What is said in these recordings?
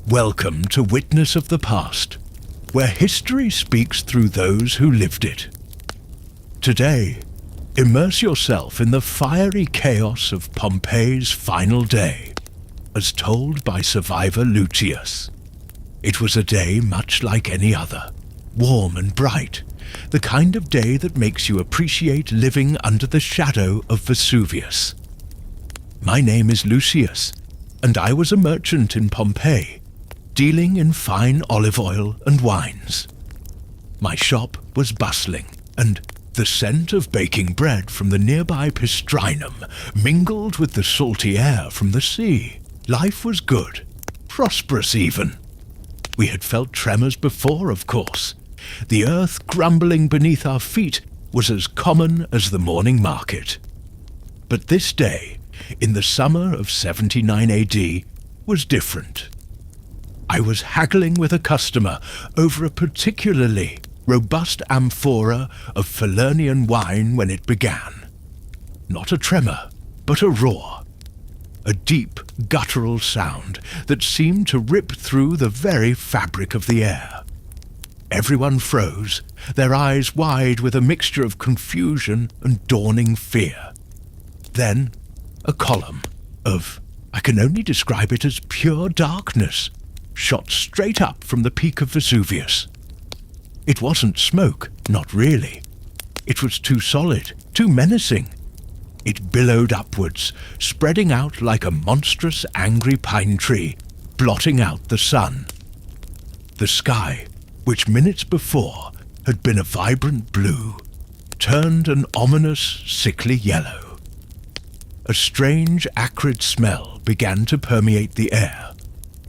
Welcome to Witness of the Past, where history speaks through those who lived it. Today, immerse yourself in the fiery chaos of Pompeii's final day, as told by survivor Lucius. It was a day much like any other, warm and bright, the kind of day that makes you appreciate living under the shadow of Vesuvius. My name is Lucius, and I was a merchant in Pompeii, dealing in fine olive oil and wines. My shop was bustling, and the scent of baking bread from the nearby Pistrinum mingled with the salty air from the sea. Life was good, prosperous even. We had felt tremors before, of course. The earth grumbling beneath our feet was as common as the morning market. But this day, in the summer of 79 AD, was different. I was haggling with a customer over a particularly robust amphora of Falernian wine when it began. Not a tremor, but a roar. A deep, guttural sound that seemed to rip through the very fabric of the air. Everyone froze, their eyes wide with a mixture of confusion and dawning fear. Then, a column of, I can only describe it as pure darkness, shot straight up from the peak of Vesuvius. It wasn't smoke, not really. It was too solid, too menacing. It billowed upwards, spreading out like a monstrous angry pine tree, blotting out the sun. The sky, which minutes before had been a vibrant blue, turned an ominous, sickly yellow. A strange, acrid smell began to permeate the air,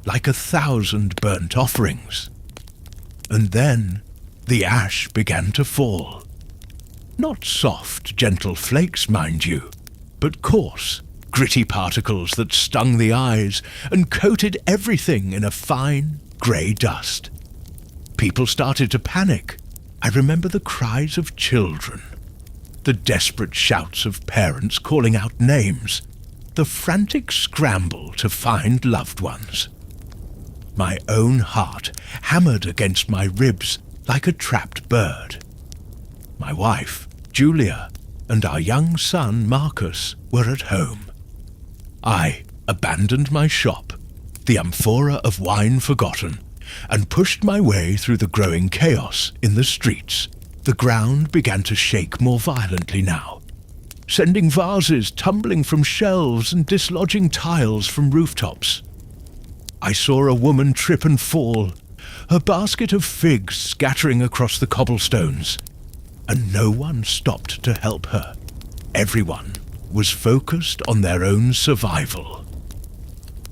like 1,000 burnt offerings. And then the ash began to fall. Not soft, gentle flakes, mind you, but coarse, gritty particles that stung the eyes and coated everything in a fine, grey dust. People started to panic. I remember the cries of children, the desperate shouts of parents calling out names, the frantic scramble to find loved ones. My own heart hammered against my ribs like a trapped bird. My wife, Julia, and our young son, Marcus, were at home. I abandoned my shop, the amphora of wine forgotten, and pushed my way through the growing chaos in the streets. The ground began to shake more violently now, sending vases tumbling from shelves and dislodging tiles from rooftops. I saw a woman trip and fall, her basket of figs scattering across the cobblestones, and no one stopped to help her. Everyone was focused on their own survival.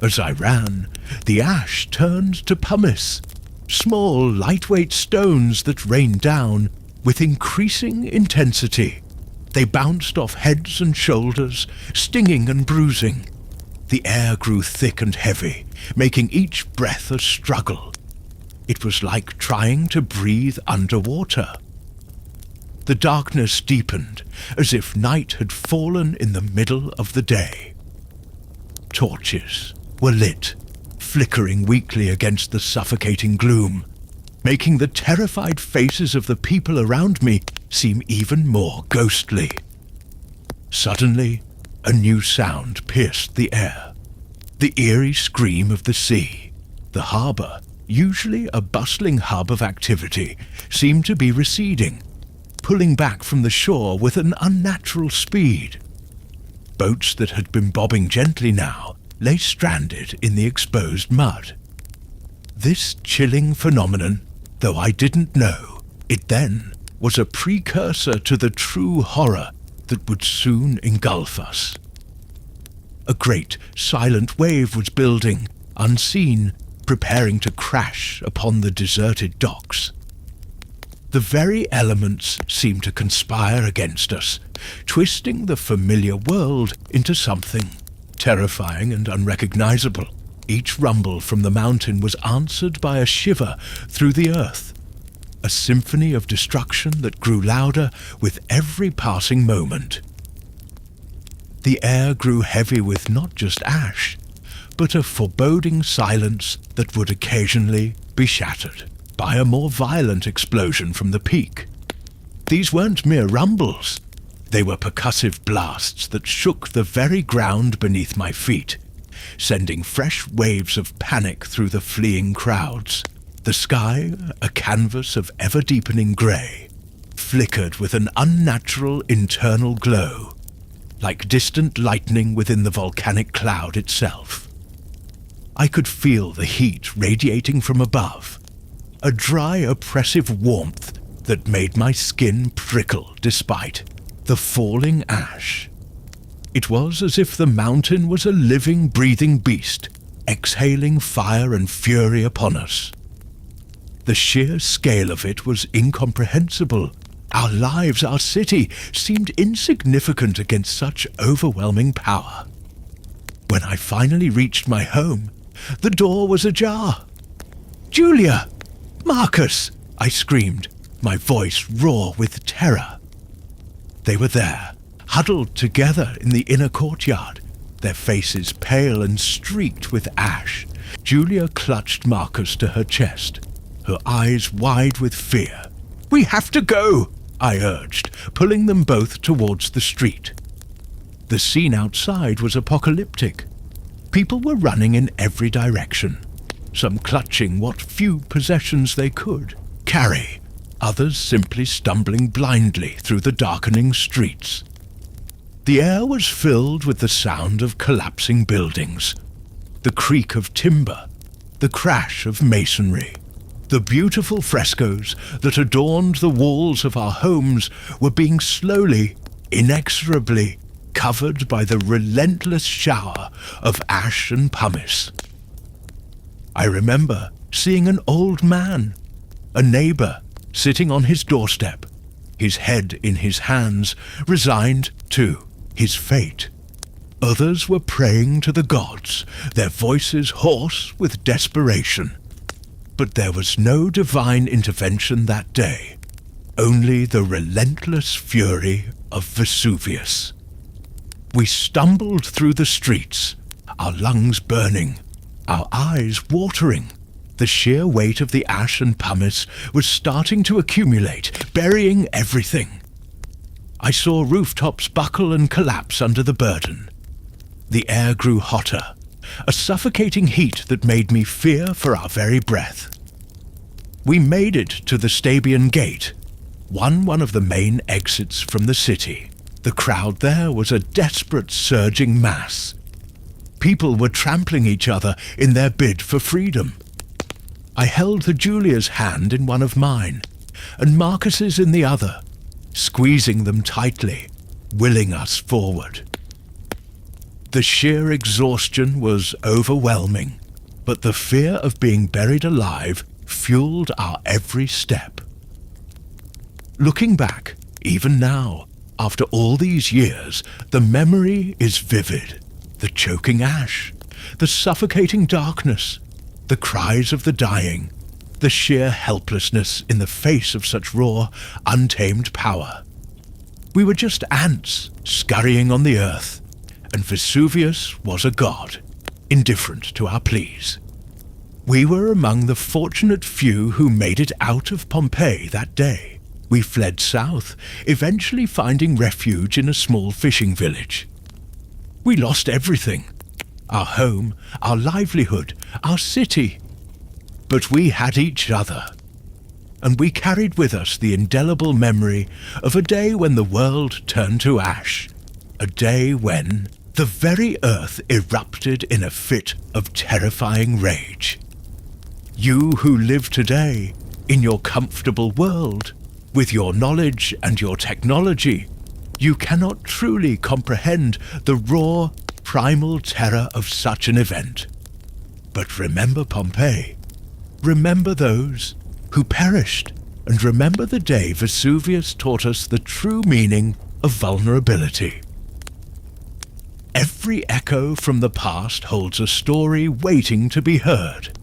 As I ran, the ash turned to pumice, small, lightweight stones that rained down with increasing intensity. They bounced off heads and shoulders, stinging and bruising. The air grew thick and heavy, making each breath a struggle. It was like trying to breathe underwater. The darkness deepened, as if night had fallen in the middle of the day. Torches were lit, flickering weakly against the suffocating gloom, making the terrified faces of the people around me seem even more ghostly. Suddenly, a new sound pierced the air. The eerie scream of the sea. The harbour, usually a bustling hub of activity, seemed to be receding, pulling back from the shore with an unnatural speed. Boats that had been bobbing gently now lay stranded in the exposed mud. This chilling phenomenon, though I didn't know it then, was a precursor to the true horror that would soon engulf us. A great, silent wave was building, unseen, preparing to crash upon the deserted docks. The very elements seemed to conspire against us, twisting the familiar world into something terrifying and unrecognizable. Each rumble from the mountain was answered by a shiver through the earth, a symphony of destruction that grew louder with every passing moment. The air grew heavy with not just ash, but a foreboding silence that would occasionally be shattered by a more violent explosion from the peak. These weren't mere rumbles. They were percussive blasts that shook the very ground beneath my feet, sending fresh waves of panic through the fleeing crowds. The sky, a canvas of ever-deepening grey, flickered with an unnatural internal glow, like distant lightning within the volcanic cloud itself. I could feel the heat radiating from above, a dry, oppressive warmth that made my skin prickle despite the falling ash. It was as if the mountain was a living, breathing beast, exhaling fire and fury upon us. The sheer scale of it was incomprehensible. Our lives, our city, seemed insignificant against such overwhelming power. When I finally reached my home, the door was ajar. "Julia! Marcus!" I screamed, my voice raw with terror. They were there, huddled together in the inner courtyard, their faces pale and streaked with ash. Julia clutched Marcus to her chest, her eyes wide with fear. "We have to go!" I urged, pulling them both towards the street. The scene outside was apocalyptic. People were running in every direction, some clutching what few possessions they could carry, others simply stumbling blindly through the darkening streets. The air was filled with the sound of collapsing buildings, the creak of timber, the crash of masonry. The beautiful frescoes that adorned the walls of our homes were being slowly, inexorably covered by the relentless shower of ash and pumice. I remember seeing an old man, a neighbor, sitting on his doorstep, his head in his hands, resigned to his fate. Others were praying to the gods, their voices hoarse with desperation. But there was no divine intervention that day, only the relentless fury of Vesuvius. We stumbled through the streets, our lungs burning, our eyes watering. The sheer weight of the ash and pumice was starting to accumulate, burying everything. I saw rooftops buckle and collapse under the burden. The air grew hotter, a suffocating heat that made me fear for our very breath. We made it to the Stabian Gate, one of the main exits from the city. The crowd there was a desperate, surging mass. People were trampling each other in their bid for freedom. I held the Julia's hand in one of mine, and Marcus's in the other, squeezing them tightly, willing us forward. The sheer exhaustion was overwhelming, but the fear of being buried alive fueled our every step. Looking back, even now, after all these years, the memory is vivid. The choking ash, the suffocating darkness, the cries of the dying, the sheer helplessness in the face of such raw, untamed power. We were just ants scurrying on the earth, and Vesuvius was a god, indifferent to our pleas. We were among the fortunate few who made it out of Pompeii that day. We fled south, eventually finding refuge in a small fishing village. We lost everything, our home, our livelihood, our city. But we had each other, and we carried with us the indelible memory of a day when the world turned to ash, a day when the very earth erupted in a fit of terrifying rage. You who live today, in your comfortable world, with your knowledge and your technology, you cannot truly comprehend the raw, primal terror of such an event. But remember Pompeii. Remember those who perished, and remember the day Vesuvius taught us the true meaning of vulnerability. Every echo from the past holds a story waiting to be heard.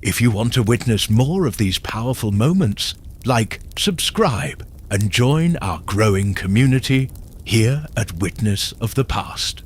If you want to witness more of these powerful moments, like, subscribe, and join our growing community here at Witness of the Past.